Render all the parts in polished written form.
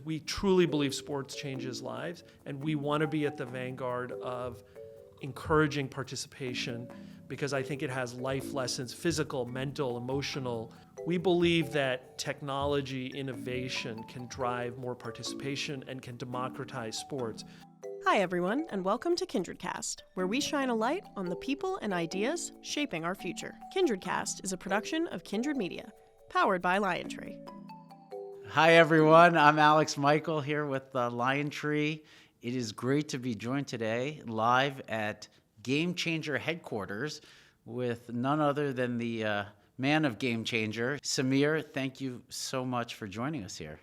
We truly believe sports changes lives, and we want to be at the vanguard of encouraging participation because I think it has life lessons, physical, mental, emotional. We believe that technology innovation can drive more participation and can democratize sports. Hi, everyone, and welcome to KindredCast, where we shine a light on the people and ideas shaping our future. KindredCast is a production of Kindred Media, powered by LionTree. Hi, everyone. I'm Alex Michael here with LionTree. It is great to be joined today live at GameChanger headquarters with none other than the man of GameChanger, Sameer. Thank you so much for joining us here.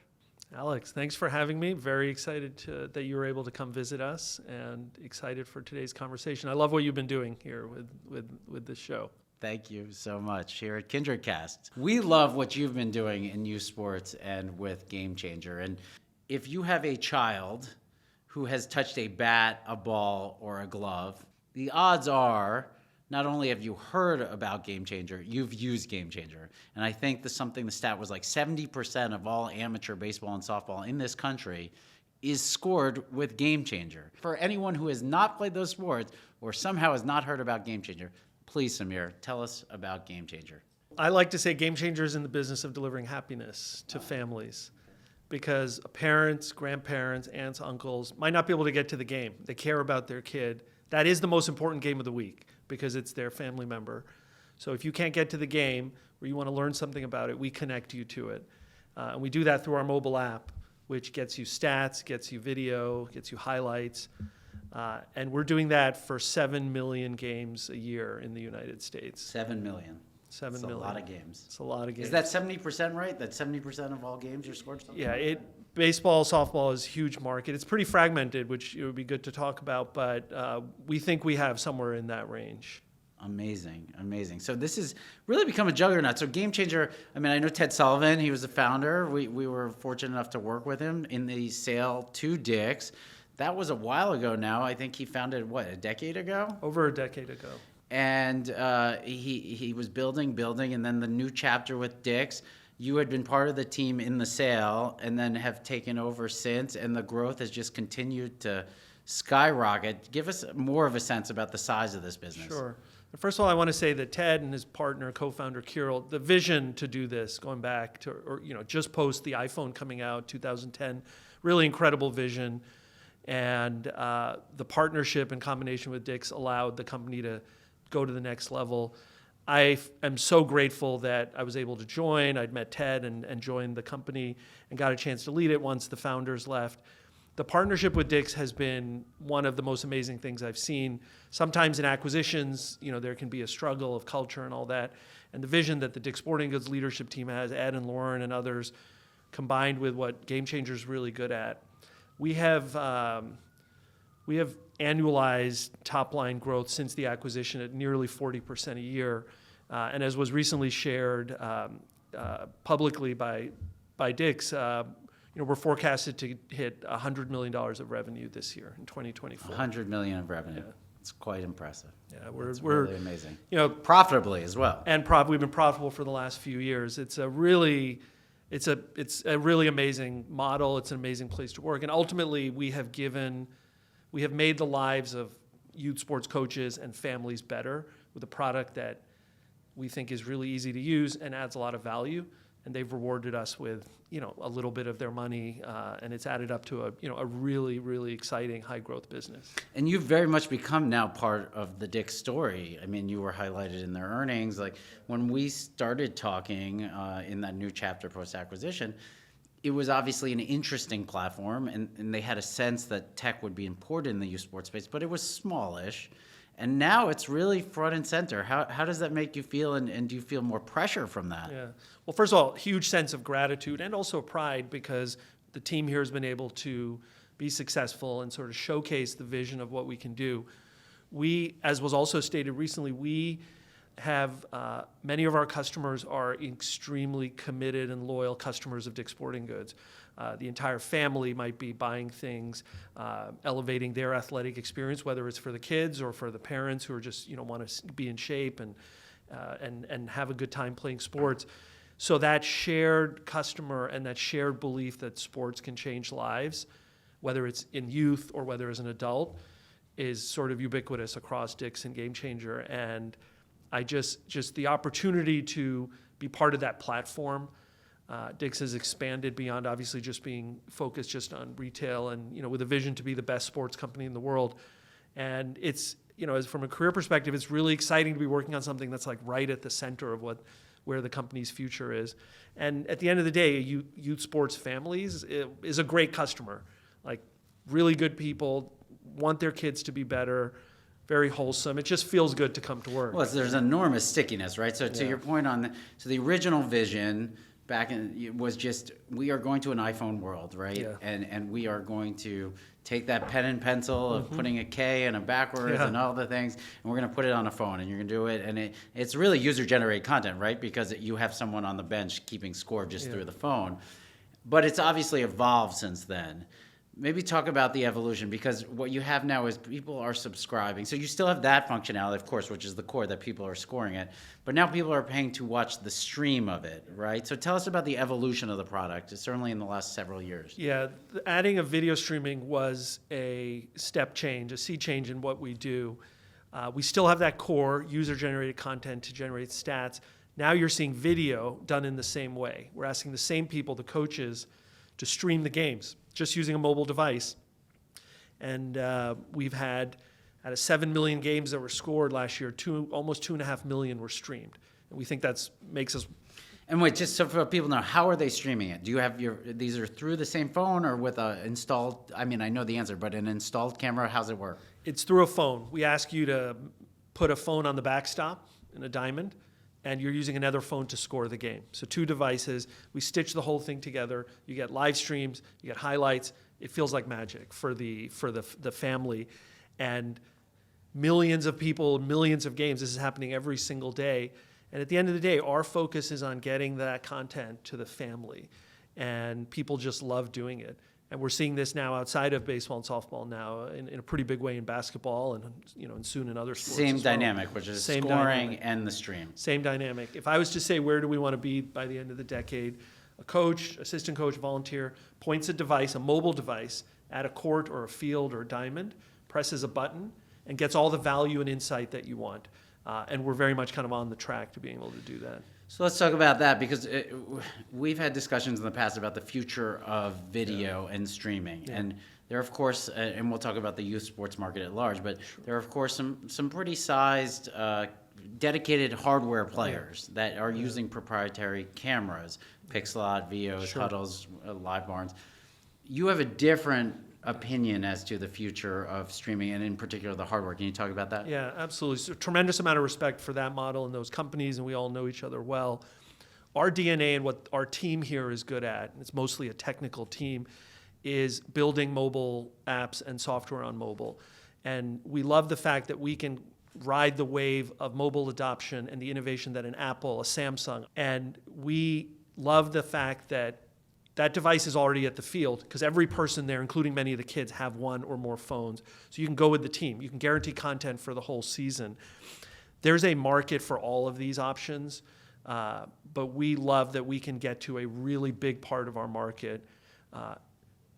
Alex, thanks for having me. Very excited that you were able to come visit us and excited for today's conversation. I love what you've been doing here with this show. Thank you so much here at KindredCast. We love what you've been doing in youth sports and with GameChanger. And if you have a child who has touched a bat, a ball, or a glove, the odds are not only have you heard about GameChanger, you've used GameChanger. And I think the stat was like 70% of all amateur baseball and softball in this country is scored with GameChanger. For anyone who has not played those sports or somehow has not heard about GameChanger, please, Sameer, tell us about GameChanger. I like to say GameChanger is in the business of delivering happiness to families because parents, grandparents, aunts, uncles might not be able to get to the game. They care about their kid. That is the most important game of the week because it's their family member. So if you can't get to the game or you want to learn something about it, we connect you to it. And we do that through our mobile app, which gets you stats, gets you video, gets you highlights. And we're doing that for 7 million games a year in the United States. 7 million. 7 million. That's a lot of games. It's a lot of games. Is that 70% right? That 70% of all games are scored? Yeah, baseball, softball is a huge market. It's pretty fragmented, which it would be good to talk about, but we think we have somewhere in that range. Amazing, amazing. So this has really become a juggernaut. So GameChanger, I mean, I know Ted Sullivan, he was the founder. We were fortunate enough to work with him in the sale to Dick's. That was a while ago now. I think he founded, a decade ago? Over a decade ago. And he was building, and then the new chapter with Dick's. You had been part of the team in the sale and then have taken over since, and the growth has just continued to skyrocket. Give us more of a sense about the size of this business. Sure. First of all, I want to say that Ted and his partner, co-founder Kirill, the vision to do this, going back to, just post the iPhone coming out, 2010, really incredible vision. And the partnership in combination with Dick's allowed the company to go to the next level. I am so grateful that I was able to join. I'd met Ted and joined the company and got a chance to lead it once the founders left. The partnership with Dick's has been one of the most amazing things I've seen. Sometimes in acquisitions, there can be a struggle of culture and all that. And the vision that the Dick's Sporting Goods leadership team has, Ed and Lauren and others, combined with what GameChanger is really good at, we have annualized top-line growth since the acquisition at nearly 40% a year. And as was recently shared publicly by Dick's, we're forecasted to hit $100 million of revenue this year in 2024. $100 million of revenue. Yeah. It's quite impressive. Yeah, we're really amazing. Profitably as well. And we've been profitable for the last few years. It's a really amazing model. It's an amazing place to work. And ultimately, we have made the lives of youth sports coaches and families better with a product that we think is really easy to use and adds a lot of value. And they've rewarded us with, a little bit of their money, and it's added up to a really, really exciting high growth business. And you've very much become now part of the Dick's story. I mean, you were highlighted in their earnings. Like when we started talking in that new chapter post-acquisition, it was obviously an interesting platform, and they had a sense that tech would be important in the youth sports space, but it was smallish. And now it's really front and center. How does that make you feel, and do you feel more pressure from that? Yeah. Well, first of all, huge sense of gratitude and also pride because the team here has been able to be successful and sort of showcase the vision of what we can do. We, as was also stated recently, we have many of our customers are extremely committed and loyal customers of Dick's Sporting Goods. The entire family might be buying things, elevating their athletic experience, whether it's for the kids or for the parents who are just want to be in shape and have a good time playing sports. So that shared customer and that shared belief that sports can change lives, whether it's in youth or whether as an adult, is sort of ubiquitous across Dix and GameChanger. And I just the opportunity to be part of that platform. Dix has expanded beyond obviously just being focused just on retail and, with a vision to be the best sports company in the world. And it's, as from a career perspective, it's really exciting to be working on something that's like right at the center of where the company's future is. And at the end of the day, youth sports families is a great customer. Like really good people, want their kids to be better, very wholesome. It just feels good to come to work. Well, there's enormous stickiness, right? So to your point the original vision back in was just, we are going to an iPhone world, right? Yeah. And we are going to take that pen and pencil of putting a K and a backwards and all the things, and we're going to put it on a phone, and you're going to do it. And it's really user-generated content, right? Because you have someone on the bench keeping score just through the phone. But it's obviously evolved since then. Maybe talk about the evolution, because what you have now is people are subscribing. So you still have that functionality, of course, which is the core that people are scoring at. But now people are paying to watch the stream of it, right? So tell us about the evolution of the product, certainly in the last several years. Yeah, adding a video streaming was a step change, a sea change in what we do. We still have that core user-generated content to generate stats. Now you're seeing video done in the same way. We're asking the same people, the coaches, to stream the games, just using a mobile device. And we've had, out of 7 million games that were scored last year, almost 2.5 million were streamed. And we think that makes us... And wait, just so for people to know, how are they streaming it? Do you have these are through the same phone or with an installed, I know the answer, but an installed camera, how's it work? It's through a phone. We ask you to put a phone on the backstop in a diamond, and you're using another phone to score the game. So 2 devices, we stitch the whole thing together. You get live streams, you get highlights. It feels like magic for the family. And millions of people, millions of games, this is happening every single day. And at the end of the day, our focus is on getting that content to the family. And people just love doing it. And we're seeing this now outside of baseball and softball now in a pretty big way in basketball and and soon in other sports. Same as well. Dynamic, which is Same scoring dynamic. And the stream. Same dynamic. If I was to say where do we want to be by the end of the decade, a coach, assistant coach, volunteer points a device, a mobile device, at a court or a field or a diamond, presses a button, and gets all the value and insight that you want. And we're very much kind of on the track to being able to do that. So let's talk about that, because we've had discussions in the past about the future of video and streaming. Yeah. And there are, of course, and we'll talk about the youth sports market at large, but there are, of course, some pretty sized, dedicated hardware players that are using proprietary cameras, Pixelot, Vios, Huddles, Live Barns. You have a different opinion as to the future of streaming and in particular the hardware. Can you talk about that? Yeah, absolutely. So tremendous amount of respect for that model and those companies, and we all know each other well. Our DNA and what our team here is good at, and it's mostly a technical team, is building mobile apps and software on mobile. And we love the fact that we can ride the wave of mobile adoption and the innovation that an Apple, a Samsung, and we love the fact that that device is already at the field because every person there, including many of the kids, have one or more phones. So you can go with the team. You can guarantee content for the whole season. There's a market for all of these options, but we love that we can get to a really big part of our market.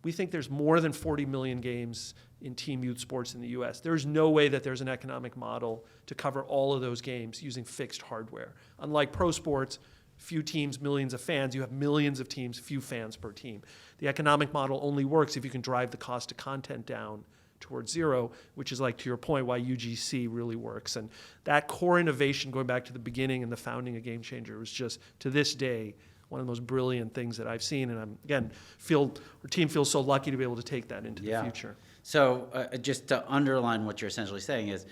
We think there's more than 40 million games in team youth sports in the US. There's no way that there's an economic model to cover all of those games using fixed hardware. Unlike pro sports, few teams, millions of fans, you have millions of teams, few fans per team. The economic model only works if you can drive the cost of content down towards zero, which is, like, to your point, why UGC really works. And that core innovation, going back to the beginning and the founding of GameChanger, was just, to this day, one of the most brilliant things that I've seen. And our team feels so lucky to be able to take that into the future. So just to underline what you're essentially saying is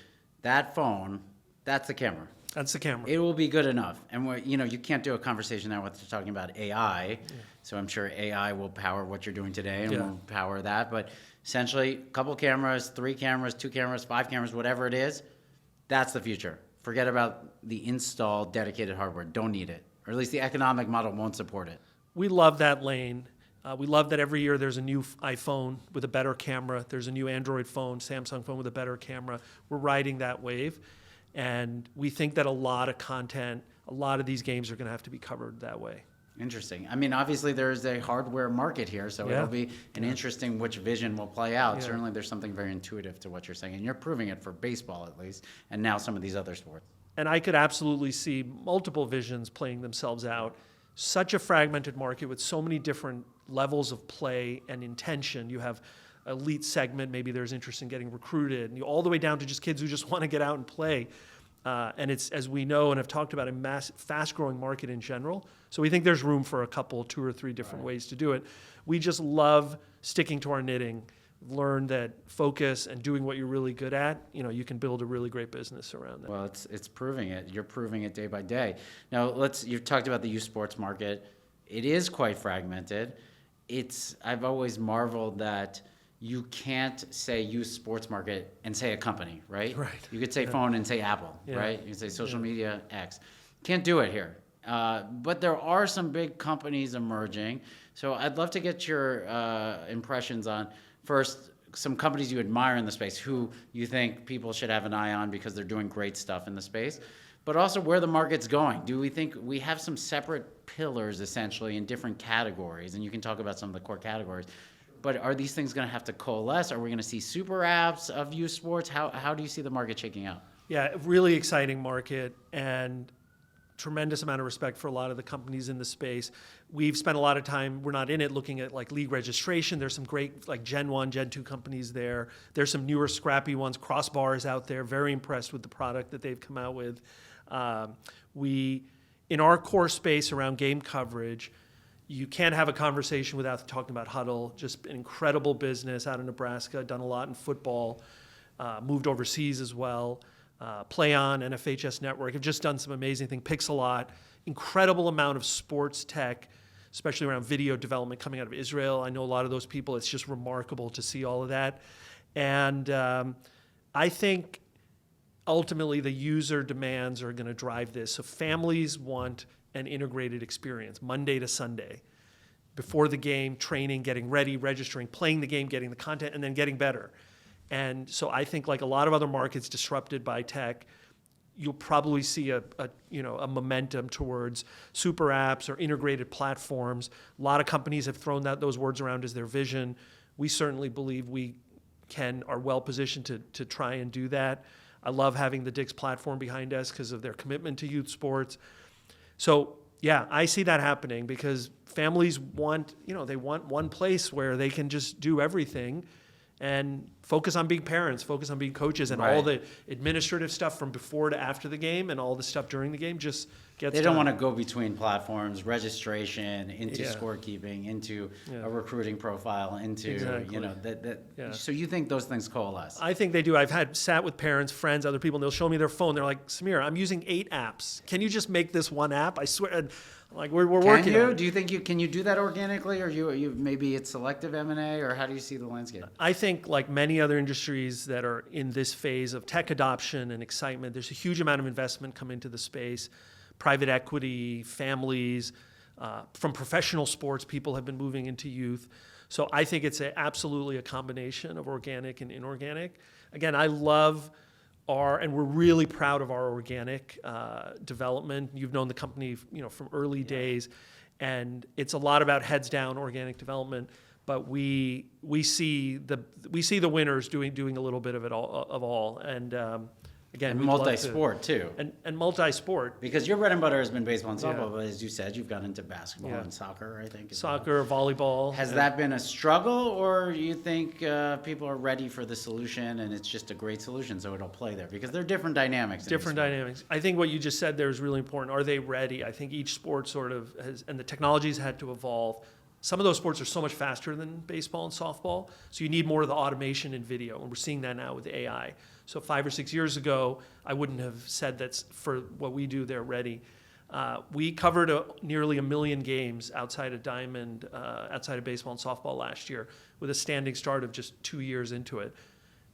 that phone, that's the camera. That's the camera. It will be good enough. And you can't do a conversation now with talking about AI. Yeah. So I'm sure AI will power what you're doing today and will power that. But essentially, a couple cameras, 3 cameras, 2 cameras, 5 cameras, whatever it is, that's the future. Forget about the installed dedicated hardware. Don't need it. Or at least the economic model won't support it. We love that lane. We love that every year there's a new iPhone with a better camera. There's a new Android phone, Samsung phone with a better camera. We're riding that wave. And we think that a lot of content, a lot of these games are going to have to be covered that way. Interesting. I mean, obviously there's a hardware market here, so it'll be an interesting which vision will play out. Certainly there's something very intuitive to what you're saying, and you're proving it for baseball at least, and now some of these other sports. And I could absolutely see multiple visions playing themselves out. Such a fragmented market with so many different levels of play and intention. You have elite segment, maybe there's interest in getting recruited, and all the way down to just kids who just want to get out and play. And it's, as we know and have talked about, a fast-growing market in general. So we think there's room for a couple, 2 or 3 different ways to do it. We just love sticking to our knitting, learn that focus and doing what you're really good at, you can build a really great business around that. Well, it's proving it. You're proving it day by day. Now, you've talked about the youth sports market. It is quite fragmented. I've always marveled that you can't say youth sports market and say a company, right? Right. You could say phone and say Apple, right? You could say social media X. Can't do it here. But there are some big companies emerging. So I'd love to get your impressions on, first, some companies you admire in the space, who you think people should have an eye on because they're doing great stuff in the space, but also where the market's going. Do we think we have some separate pillars, essentially, in different categories? And you can talk about some of the core categories. But are these things going to have to coalesce? Are we going to see super apps of youth sports? How do you see the market shaking out? Yeah, really exciting market, and tremendous amount of respect for a lot of the companies in the space. We've spent a lot of time, we're not in it, looking at like league registration. There's some great like Gen 1, Gen 2 companies there. There's some newer scrappy ones. Crossbar is out there. Very impressed with the product that they've come out with. In our core space around game coverage, you can't have a conversation without talking about Huddle. Just an incredible business out of Nebraska, done a lot in football, moved overseas as well. PlayOn and FHS Network have just done some amazing things. Pixelot, incredible amount of sports tech, especially around video development coming out of Israel. I know a lot of those people. It's just remarkable to see all of that. And I think ultimately the user demands are going to drive this. So families want an integrated experience, Monday to Sunday. Before the game, training, getting ready, registering, playing the game, getting the content, and then getting better. And so I think, like a lot of other markets disrupted by tech, you'll probably see a momentum towards super apps or integrated platforms. A lot of companies have thrown those words around as their vision. We certainly believe we are well positioned to try and do that. I love having the Dix platform behind us because of their commitment to youth sports. So yeah, I see that happening because families want one place where they can just do everything and focus on being parents, focus on being coaches, and all the administrative stuff from before to after the game and all the stuff during the game just gets They don't done. want to go between platforms, registration, into scorekeeping, into a recruiting profile, into, So you think those things coalesce? I think they do. I've sat with parents, friends, other people, and they'll show me their phone. They're like, Sameer, I'm using 8 apps. Can you just make this one app? I swear. And I'm like, we're working on it. Do you think can you do that organically, or you maybe it's selective M&A, or how do you see the landscape? I think, like many other industries that are in this phase of tech adoption and excitement, there's a huge amount of investment come into the space. Private equity, families, from professional sports, people have been moving into youth. So I think it's absolutely a combination of organic and inorganic. Again, I love and we're really proud of our organic development. You've known the company, from early days, and it's a lot about heads down organic development. But we see the winners doing a little bit of it all, and again, and multi-sport too, and multi-sport, because your bread and butter has been baseball and softball, but as you said, you've gotten into basketball and soccer. I think soccer, volleyball. Has that been a struggle, or you think people are ready for the solution and it's just a great solution, so it'll play there? Because there are different dynamics. Different dynamics. I think what you just said there is really important. Are they ready? I think each sport sort of has, and the technology's had to evolve. Some of those sports are so much faster than baseball and softball, so you need more of the automation in video, and we're seeing that now with AI. So 5 or 6 years ago, I wouldn't have said that's for what we do, they're ready. We covered nearly 1 million games outside of Diamond, outside of baseball and softball last year, with a standing start of just 2 years into it.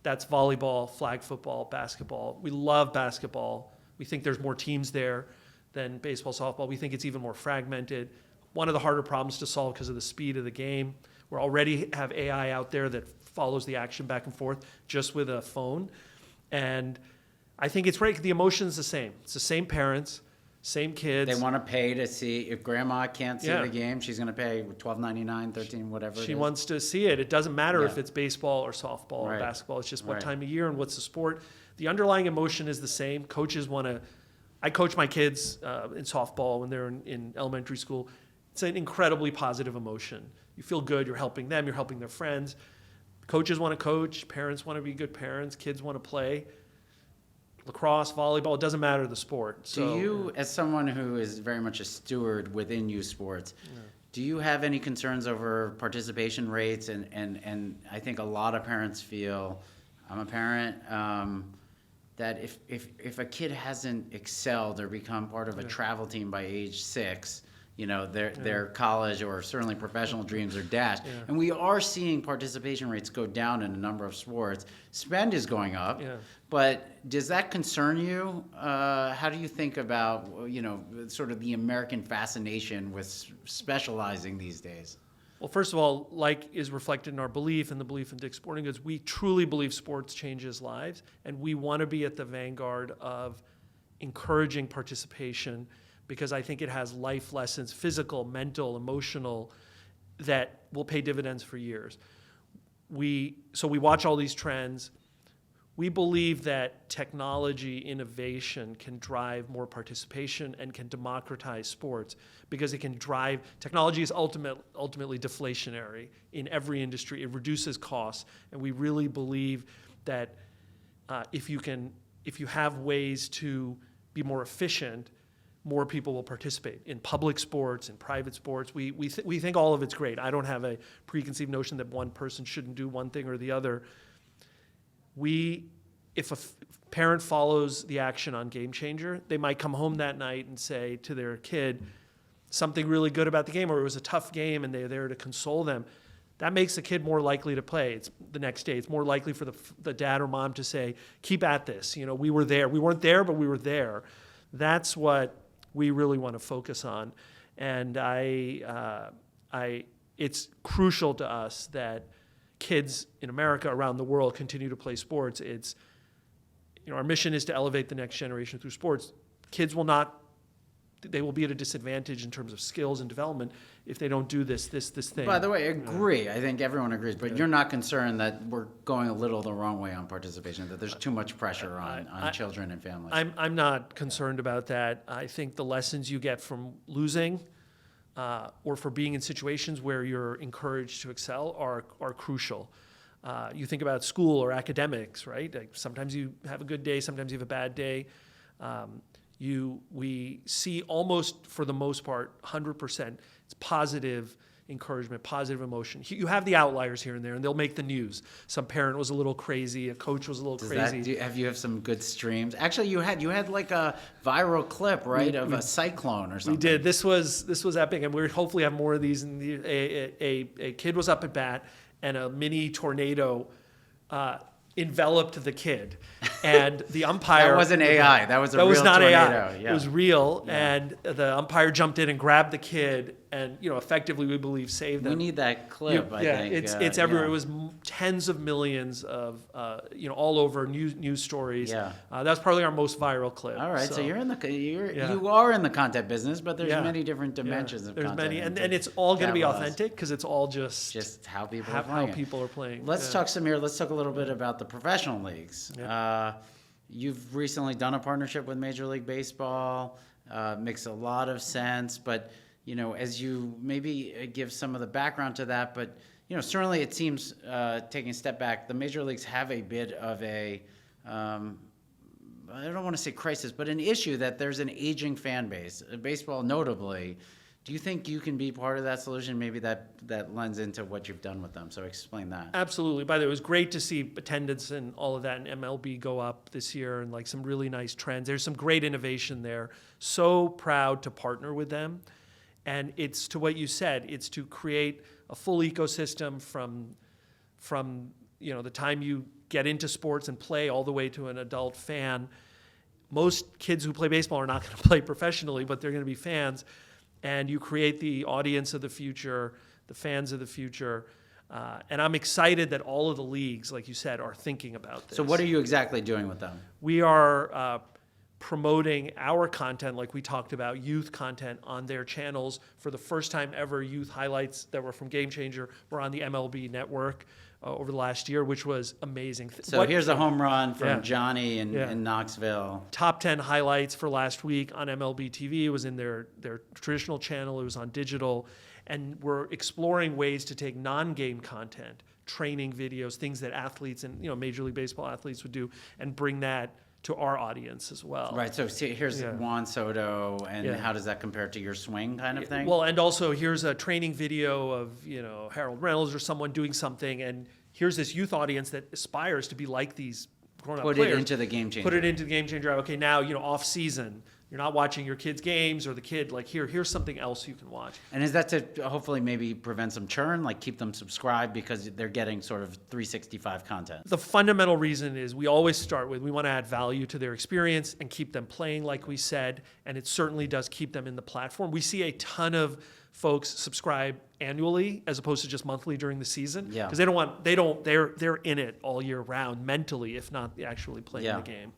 That's volleyball, flag football, basketball. We love basketball. We think there's more teams there than baseball, softball. We think it's even more fragmented. One of the harder problems to solve because of the speed of the game. We already have AI out there that follows the action back and forth just with a phone. And I think it's right. The emotion's the same. It's the same parents, same kids. They want to pay to see. If grandma can't see Yeah. the game, she's going to pay $12.99, $13, whatever it She is. wants to see it. It doesn't matter Yeah. if it's baseball or softball or Right. basketball. It's just what Right. time of year and what's the sport. The underlying emotion is the same. Coaches want to. I coach my kids in softball when they're in elementary school. It's an incredibly positive emotion. You feel good. You're helping them. You're helping their friends. Coaches want to coach. Parents want to be good parents. Kids want to play. Lacrosse, volleyball, it doesn't matter the sport. So, Do you, as someone who is very much a steward within youth sports, do you have any concerns over participation rates? And I think a lot of parents feel, I'm a parent, that if a kid hasn't excelled or become part of a travel team by age 6, their college or certainly professional dreams are dashed. Yeah. And we are seeing participation rates go down in a number of sports. Spend is going up. Yeah. But does that concern you? How do you think about, sort of the American fascination with specializing these days? Well, first of all, like is reflected in our belief and the belief in Dick's Sporting Goods, we truly believe sports changes lives, and we want to be at the vanguard of encouraging participation because I think it has life lessons, physical, mental, emotional, that will pay dividends for years. So we watch all these trends. We believe that technology innovation can drive more participation and can democratize sports because it can drive, technology is ultimately deflationary in every industry. It reduces costs, and we really believe that if you have ways to be more efficient, more people will participate in public sports, in private sports. We think all of it's great. I don't have a preconceived notion that one person shouldn't do one thing or the other. If a parent follows the action on GameChanger, they might come home that night and say to their kid something really good about the game, or it was a tough game and they're there to console them. That makes the kid more likely to play. It's the next day. It's more likely for the dad or mom to say, keep at this. We were there. We weren't there, but we were there. That's what we really want to focus on. And it's crucial to us that kids in America, around the world, continue to play sports. Our mission is to elevate the next generation through sports. Kids they will be at a disadvantage in terms of skills and development if they don't do this thing. By the way, I agree. I think everyone agrees, but you're not concerned that we're going a little the wrong way on participation, that there's too much pressure on children and families. I'm not concerned about that. I think the lessons you get from losing or for being in situations where you're encouraged to excel are crucial. You think about school or academics, right? Like sometimes you have a good day, sometimes you have a bad day. We see almost, for the most part, 100%, it's positive encouragement, positive emotion. You have the outliers here and there, and they'll make the news. Some parent was a little crazy, a coach was a little crazy. Have you some good streams? Actually, you had like a viral clip, right, of a cyclone or something. We did. This was epic, and we hopefully have more of these. A kid was up at bat, and a mini tornado enveloped the kid, and the umpire. That wasn't AI. That was a real was not tornado. AI. Yeah. It was real, Yeah. and the umpire jumped in and grabbed the kid, and effectively we believe saved them. We need that clip. I think. It's everywhere. Yeah. It was tens of millions of all over news stories. Yeah. That was probably our most viral clip. All right, so you Yeah. are in the content business, but there's Yeah. many different dimensions of There's content. many, and it's all going to be Dabble us. authentic because it's all just How people are how playing. people are playing. Let's Yeah. talk, Sameer. Let's talk a little bit about the professional leagues. Yeah. You've recently done a partnership with Major League Baseball. Makes a lot of sense, but as you maybe give some of the background to that, but certainly it seems, taking a step back, the major leagues have a bit of a I don't want to say crisis, but an issue that there's an aging fan base, baseball notably. Do you think you can be part of that solution? Maybe that lends into what you've done with them. So explain that. Absolutely. By the way, it was great to see attendance and all of that in MLB go up this year, and like some really nice trends. There's some great innovation there. So proud to partner with them. And it's to what you said, it's to create a full ecosystem from the time you get into sports and play all the way to an adult fan. Most kids who play baseball are not going to play professionally, but they're going to be fans. And you create the audience of the future, the fans of the future. And I'm excited that all of the leagues, like you said, are thinking about this. So what are you exactly doing with them? We are promoting our content, like we talked about, youth content on their channels. For the first time ever, youth highlights that were from GameChanger were on the MLB network over the last year, which was amazing. So here's a home run from Yeah. Johnny in Knoxville. Top 10 highlights for last week on MLB TV. It was in their traditional channel. It was on digital. And we're exploring ways to take non-game content, training videos, things that athletes and Major League Baseball athletes would do, and bring that to our audience as well. Right, so here's Juan Soto, and Yeah. how does that compare to your swing kind of thing? Well, and also here's a training video of Harold Reynolds or someone doing something, and here's this youth audience that aspires to be like these grown-up Put players. it into the Game Changer. Put it into the Game Changer. Okay, now off season, you're not watching your kid's games or the kid here's something else you can watch. And is that to hopefully maybe prevent some churn, like keep them subscribed because they're getting sort of 365 content? The fundamental reason is we always start with we want to add value to their experience and keep them playing, like we said, and it certainly does keep them in the platform. We see a ton of folks subscribe annually as opposed to just monthly during the season, Yeah. because they're in it all year round mentally, if not actually playing the game.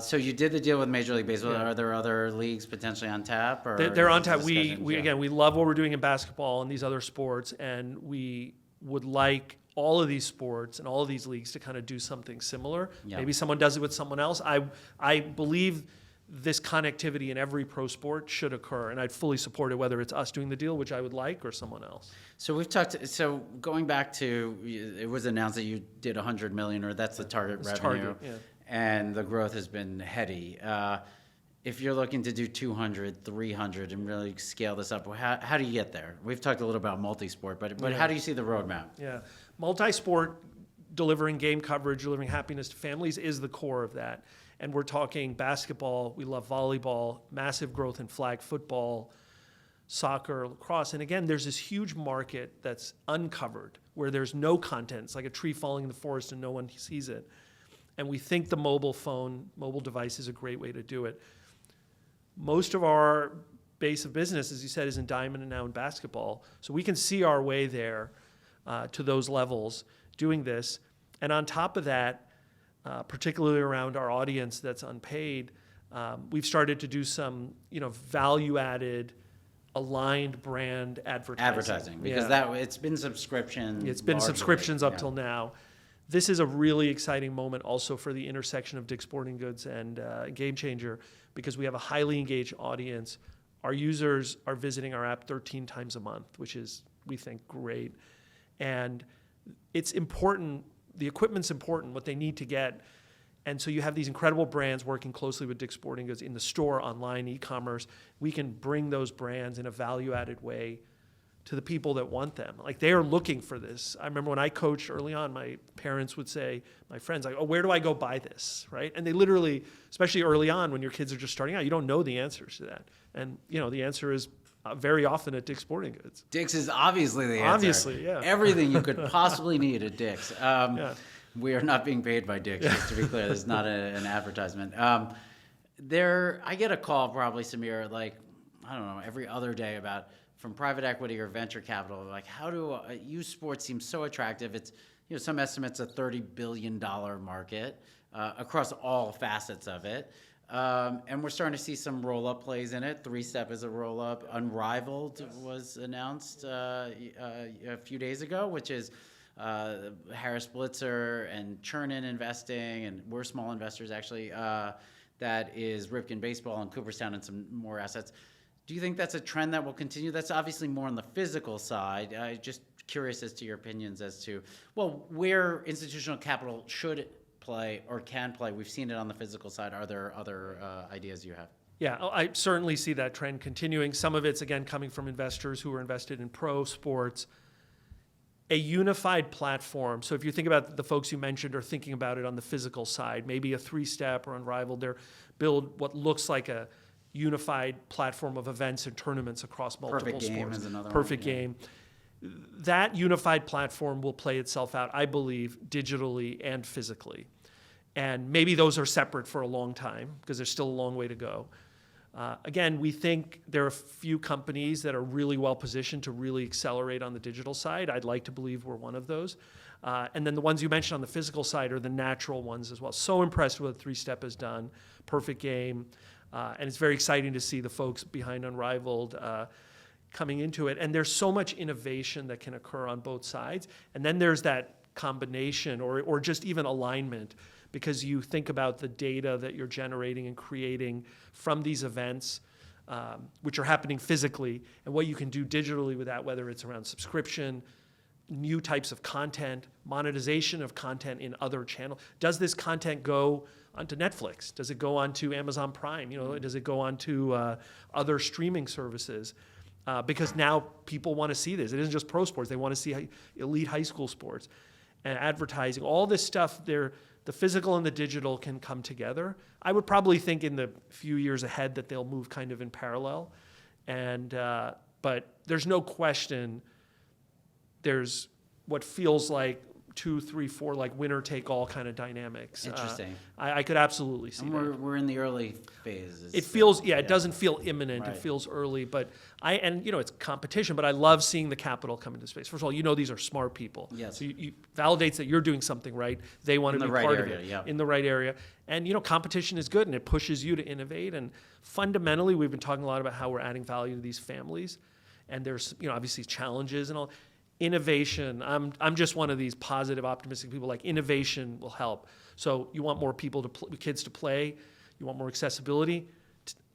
So you did the deal with Major League Baseball. Yeah. Are there other leagues potentially on tap? Or They're on is tap. this We discussion- yeah. again, we love what we're doing in basketball and these other sports, and we would like all of these sports and all of these leagues to kind of do something similar. Yeah. Maybe someone does it with someone else. I believe this connectivity in every pro sport should occur, and I'd fully support it, whether it's us doing the deal, which I would like, or someone else. So we've talked. So going back to, it was announced that you did 100 million, or that's the target It's revenue, target, yeah. and the growth has been heady. If you're looking to do 200, 300, and really scale this up, how do you get there? We've talked a little about multi-sport, but Yeah. how do you see the roadmap? Yeah, multi-sport, delivering game coverage, delivering happiness to families is the core of that. And we're talking basketball, we love volleyball, massive growth in flag football, soccer, lacrosse. And again, there's this huge market that's uncovered where there's no content. It's like a tree falling in the forest and no one sees it. And we think the mobile device is a great way to do it. Most of our base of business, as you said, is in diamond and now in basketball. So we can see our way there to those levels doing this. And on top of that, particularly around our audience that's unpaid, we've started to do some, value-added, aligned brand advertising. Because it's been subscription. It's been largely, subscriptions up yeah. till now. This is a really exciting moment also for the intersection of Dick's Sporting Goods and Game Changer, because we have a highly engaged audience. Our users are visiting our app 13 times a month, which is, we think, great. And it's important. The equipment's important, what they need to get. And so you have these incredible brands working closely with Dick's Sporting Goods in the store, online, e-commerce. We can bring those brands in a value-added way to the people that want them. Like, they are looking for this. I remember when I coached early on, my parents would say, my friends, like, oh, where do I go buy this, right? And they literally, especially early on when your kids are just starting out, you don't know the answers to that. And, the answer is very often at Dick's Sporting Goods. Dick's is obviously the answer. Obviously, yeah. Everything you could possibly need at Dick's. Yeah. We are not being paid by Dick's, just to be clear. This is not an advertisement. I get a call probably, Sameer, like, I don't know, every other day from private equity or venture capital, like, how do youth sports seem so attractive? It's, some estimates a $30 billion market across all facets of it. And we're starting to see some Rollup Plays in it. 3-Step is a roll-up. Unrivaled was announced a few days ago, which is Harris Blitzer and Chernin investing, and we're small investors actually. That is Ripken Baseball and Cooperstown and some more assets. Do you think that's a trend that will continue? That's obviously more on the physical side. Just curious as to your opinions as to, where institutional capital should play or can play. We've seen it on the physical side. Are there other ideas you have? Yeah, I certainly see that trend continuing. Some of it's, again, coming from investors who are invested in pro sports. A unified platform. So if you think about the folks you mentioned are thinking about it on the physical side, maybe a 3-Step or Unrivaled, they build what looks like a unified platform of events and tournaments across multiple sports. Perfect Game is another one. Perfect Game. That unified platform will play itself out, I believe, digitally and physically. And maybe those are separate for a long time because there's still a long way to go. Again, we think there are a few companies that are really well positioned to really accelerate on the digital side. I'd like to believe we're one of those. And then the ones you mentioned on the physical side are the natural ones as well. So impressed with what 3Step has done. Perfect game. And it's very exciting to see the folks behind Unrivaled coming into it. And there's so much innovation that can occur on both sides. And then there's that combination or just even alignment, because you think about the data that you're generating and creating from these events, which are happening physically, and what you can do digitally with that, whether it's around subscription, new types of content, monetization of content in other channels. Does this content go onto Netflix? Does it go onto Amazon Prime? Does it go onto other streaming services? Because now people want to see this. It isn't just pro sports. They want to see elite high school sports and advertising. All this stuff, the physical and the digital can come together. I would probably think in the few years ahead that they'll move kind of in parallel. But there's no question there's what feels like 2, 3, 4, like winner-take-all kind of dynamics. Interesting. I could absolutely see that. We're in the early phases. It feels, it doesn't feel imminent. Right. It feels early, but it's competition, but I love seeing the capital come into space. First of all, these are smart people. Yes. So you validates that you're doing something right. They want to be part of it in the right area. And, competition is good, and it pushes you to innovate. And fundamentally, we've been talking a lot about how we're adding value to these families. And there's, obviously challenges and all. Innovation, I'm just one of these positive, optimistic people. Like, innovation will help. So you want more people kids to play. You want more accessibility.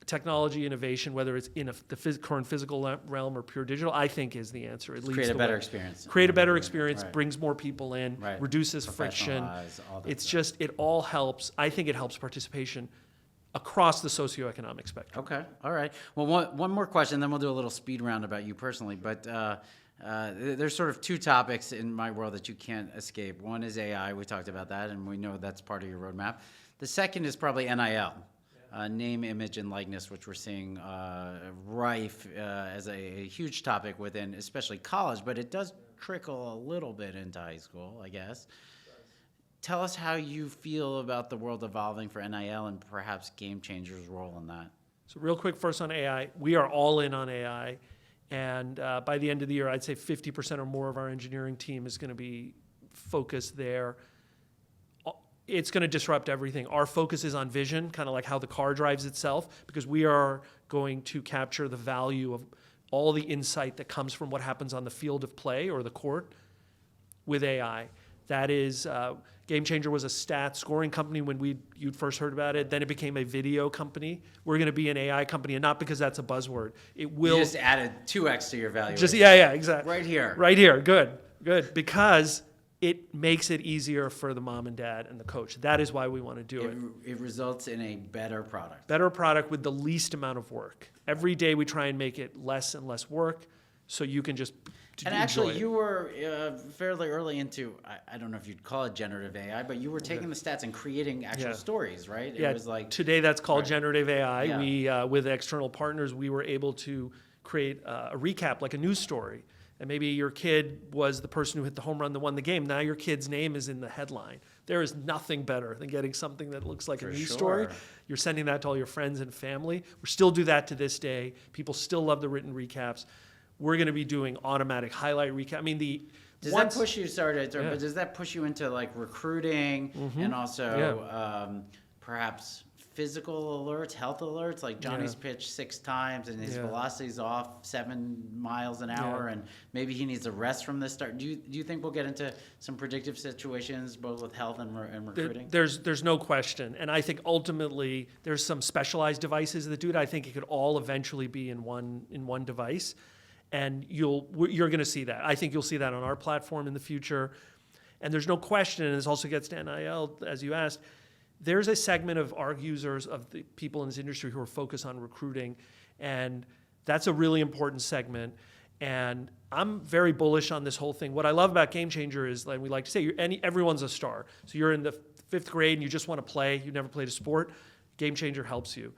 Technology, innovation, whether it's in the current physical realm or pure digital, I think is the answer. It leads create a the better way. experience. Create a better experience, Right. brings more people in, Right. reduces friction. All that It's stuff. just, it all helps. I think it helps participation across the socioeconomic spectrum. Okay. All right. Well, one more question, then we'll do a little speed round about you personally. But there's sort of two topics in my world that you can't escape. One is AI. We talked about that, and we know that's part of your roadmap. The second is probably NIL, name, image, and likeness, which we're seeing rife as a huge topic within, especially college, but it does trickle a little bit into high school, I guess. Tell us how you feel about the world evolving for NIL and perhaps GameChanger's role in that. So real quick first on AI, we are all in on AI. And by the end of the year, I'd say 50% or more of our engineering team is going to be focused there. It's going to disrupt everything. Our focus is on vision, kind of like how the car drives itself, because we are going to capture the value of all the insight that comes from what happens on the field of play or the court with AI. That is, GameChanger was a stat scoring company when you'd first heard about it. Then it became a video company. We're going to be an AI company, and not because that's a buzzword. It will You just added 2x to your valuation. Exactly. Right here. Right here. Good. Because it makes it easier for the mom and dad and the coach. That is why we want to do it. It results in a better product. Better product with the least amount of work. Every day we try and make it less and less work, so you can just And actually, you were fairly early into, I don't know if you'd call it generative AI, but you were taking the stats and creating actual stories, right? It was like today that's called Right. generative AI. Yeah. We, with external partners, we were able to create a recap, like a news story. And maybe your kid was the person who hit the home run that won the game. Now your kid's name is in the headline. There is nothing better than getting something that looks like a news story. You're sending that to all your friends and family. We still do that to this day. People still love the written recaps. We're going to be doing automatic highlight recap. I mean, Does that push you? But does that push you into like recruiting and also perhaps physical alerts, health alerts? Like Johnny's pitched 6 times and his velocity's off 7 miles an hour, and maybe he needs a rest from this start. Do you think we'll get into some predictive situations both with health and recruiting? There's no question, and I think ultimately there's some specialized devices that do it. I think it could all eventually be in one device. And you're going to see that. I think you'll see that on our platform in the future. And there's no question, and this also gets to NIL, as you asked, there's a segment of our users, of the people in this industry who are focused on recruiting, and that's a really important segment. And I'm very bullish on this whole thing. What I love about GameChanger is, like we like to say, everyone's a star. So you're in the 5th grade and you just want to play, you've never played a sport, GameChanger helps you.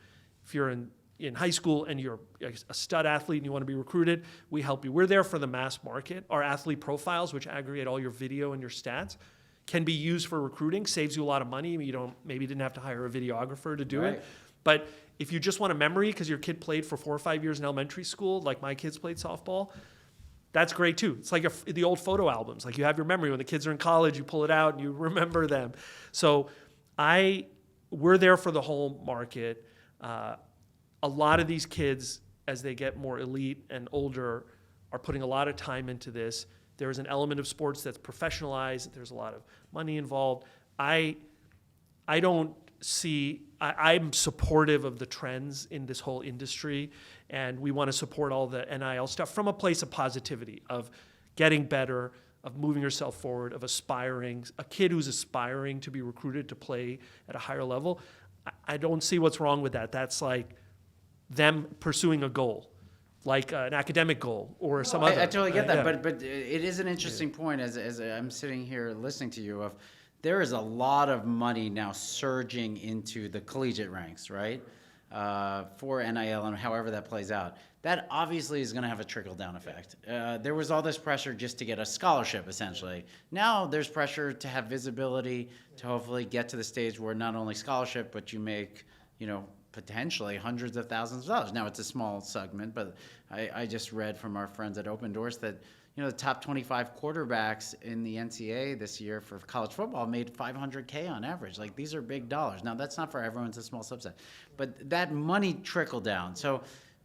If you're in high school and you're a stud athlete and you want to be recruited, we help you. We're there for the mass market. Our athlete profiles, which aggregate all your video and your stats, can be used for recruiting, saves you a lot of money. You maybe didn't have to hire a videographer to do it. But if you just want a memory because your kid played for 4 or 5 years in elementary school, like my kids played softball, that's great too. It's like the old photo albums. Like you have your memory when the kids are in college, you pull it out and you remember them. So we're there for the whole market. A lot of these kids, as they get more elite and older, are putting a lot of time into this. There is an element of sports that's professionalized. There's a lot of money involved. I'm supportive of the trends in this whole industry, and we want to support all the NIL stuff from a place of positivity, of getting better, of moving yourself forward, of aspiring. A kid who's aspiring to be recruited to play at a higher level, I don't see what's wrong with that. That's like them pursuing a goal, like an academic goal or some other. I totally get that, yeah. but it is an interesting point as I'm sitting here listening to you of there is a lot of money now surging into the collegiate ranks, right? For NIL and however that plays out. That obviously is going to have a trickle-down effect. There was all this pressure just to get a scholarship, essentially. Now there's pressure to have visibility, to hopefully get to the stage where not only scholarship, but you make, potentially hundreds of thousands of dollars. Now it's a small segment, but I just read from our friends at Open Doors that the top 25 quarterbacks in the NCAA this year for college football made $500K on average. Like, these are big dollars. Now, that's not for everyone. It's a small subset. But that money trickled down. So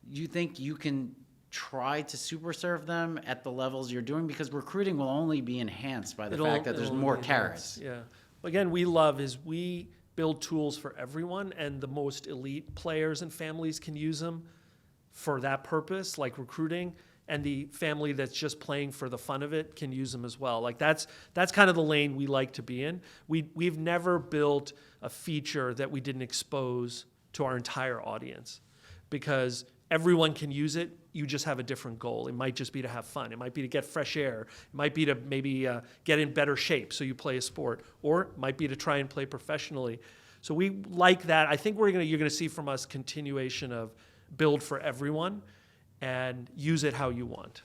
you think you can try to super serve them at the levels you're doing? Because recruiting will only be enhanced by the fact that there's more carrots. Yeah. Again, we build tools for everyone, and the most elite players and families can use them for that purpose, like recruiting. And the family that's just playing for the fun of it can use them as well. Like that's kind of the lane we like to be in. We've never built a feature that we didn't expose to our entire audience, because everyone can use it. You just have a different goal. It might just be to have fun. It might be to get fresh air. It might be to maybe get in better shape so you play a sport, or it might be to try and play professionally. So we like that. I think you're going to see from us continuation of build for everyone and use it how you want.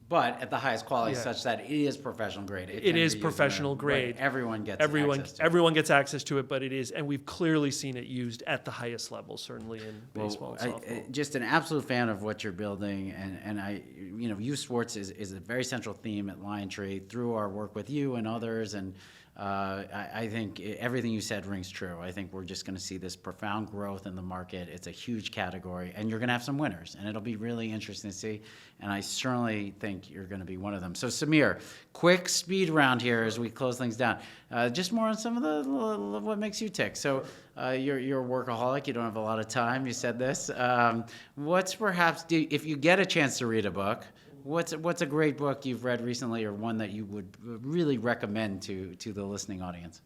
But at the highest quality, such that it is professional grade. It is professional grade. Right. Everyone gets access to it. Everyone gets access to it, but it is, and we've clearly seen it used at the highest level, certainly in baseball and softball. Just an absolute fan of what you're building, and I, youth sports is a very central theme at LionTree through our work with you and others, and I think everything you said rings true. I think we're just going to see this profound growth in the market. It's a huge category, and you're going to have some winners, and it'll be really interesting to see. And I certainly think you're going to be one of them. So, Sameer, quick speed round here as we close things down. Just more on some of what makes you tick. So, you're a workaholic. You don't have a lot of time. You said this. What's perhaps, if you get a chance to read a book, what's a great book you've read recently, or one that you would really recommend to the listening audience?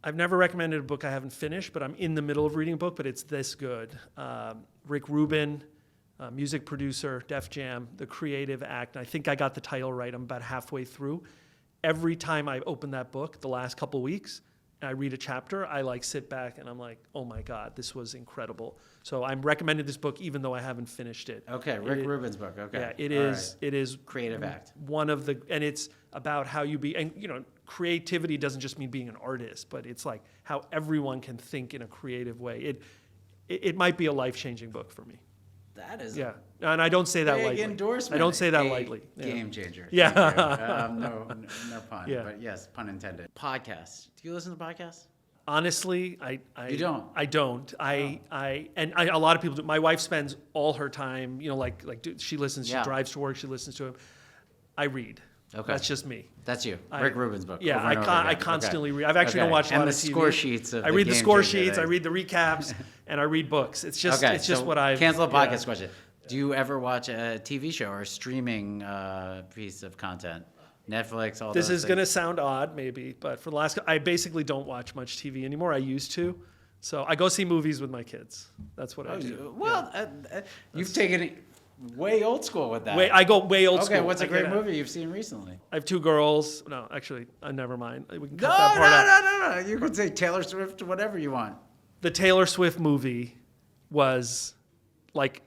I've never recommended a book I haven't finished, but I'm in the middle of reading a book, but it's this good. Rick Rubin, music producer, Def Jam, The Creative Act. And I think I got the title right. I'm about halfway through. Every time I open that book, the last couple weeks, and I read a chapter, I sit back and I'm like, oh my God, this was incredible. So I'm recommending this book even though I haven't finished it. Okay, Rick Rubin's book. Okay. Yeah, it is. Right. It is Creative Act. And it's about how you be, and creativity doesn't just mean being an artist, but it's like how everyone can think in a creative way. It might be a life-changing book for me. That is and I don't say that lightly. Endorsement. I don't say that lightly. Game changer. Yeah. No pun. Yeah. But yes, pun intended. Podcasts. Do you listen to podcasts? Honestly, You don't. I don't. A lot of people do. My wife spends all her time, she listens. She drives to work. She listens to him. I read. Okay. That's just me. That's you. Rick Rubin's book. Yeah, I constantly read. I've actually don't watch a lot of TV. And the score sheets of I read the score sheets. Days. I read the recaps, and I read books. It's just what I've. Cancel the podcast question. Do you ever watch a TV show or a streaming piece of content? Netflix, all this those is going to sound odd, maybe, but for the last, I basically don't watch much TV anymore. I used to. So I go see movies with my kids. That's what I do. Well, you've taken it way old school with that. I go way old school. Okay, what's a great movie you've seen recently? I have 2 girls. No, actually, never mind. We can cut that part out. No. You can say Taylor Swift, whatever you want. The Taylor Swift movie was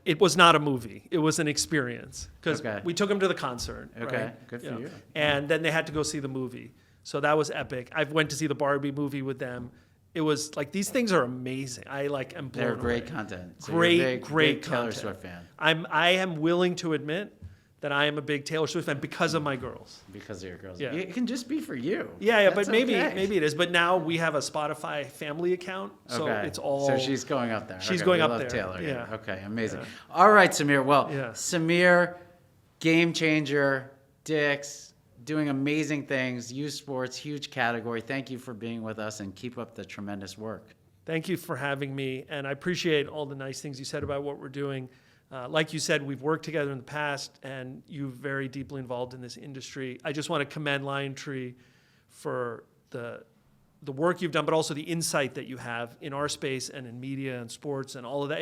it was not a movie. It was an experience because we took them to the concert. Okay, right? good for you. And then they had to go see the movie. So that was epic. I went to see the Barbie movie with them. it was like, these things are amazing. I like am blown They're great away. content. So Great, you're a great Taylor content. Swift fan I am willing to admit that I am a big Taylor Swift fan because of my girls. because of your girls. Yeah. It can just be for you. Yeah, That's but maybe okay. maybe it is. But now we have a Spotify family account, so Okay. it's all. So she's going up there. She's Okay, going we up love there. Taylor here. Yeah. Okay, amazing. Yeah. All right, Sameer. Well, Yeah. Sameer, Game Changer, Dix, doing amazing things. Youth sports, huge category. Thank you for being with us, and keep up the tremendous work. Thank you for having me, and I appreciate all the nice things you said about what we're doing. Like you said, we've worked together in the past, and you're very deeply involved in this industry. I just want to commend LionTree for the work you've done, but also the insight that you have in our space and in media and sports and all of that.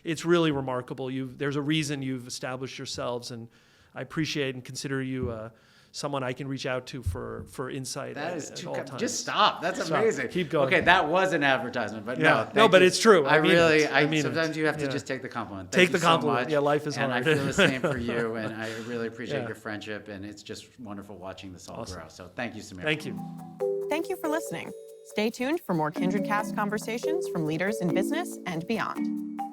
It's really remarkable. There's a reason you've established yourselves, and I appreciate and consider you someone I can reach out to for insight. That is at too. all times. Just stop. That's Stop. amazing. Keep going. Okay, that was an advertisement, but Yeah. no. No, thank but you. it's true. I I mean really. it. I mean sometimes it. you have to Yeah. just take the compliment. Take Thank the you compliment. So much. Yeah, life is and hard. I feel the same for you, and I really appreciate Yeah. your friendship, and it's just wonderful watching this all Awesome. grow. So thank you, Sameer. Thank you. Thank you for listening. Stay tuned for more KindredCast conversations from leaders in business and beyond.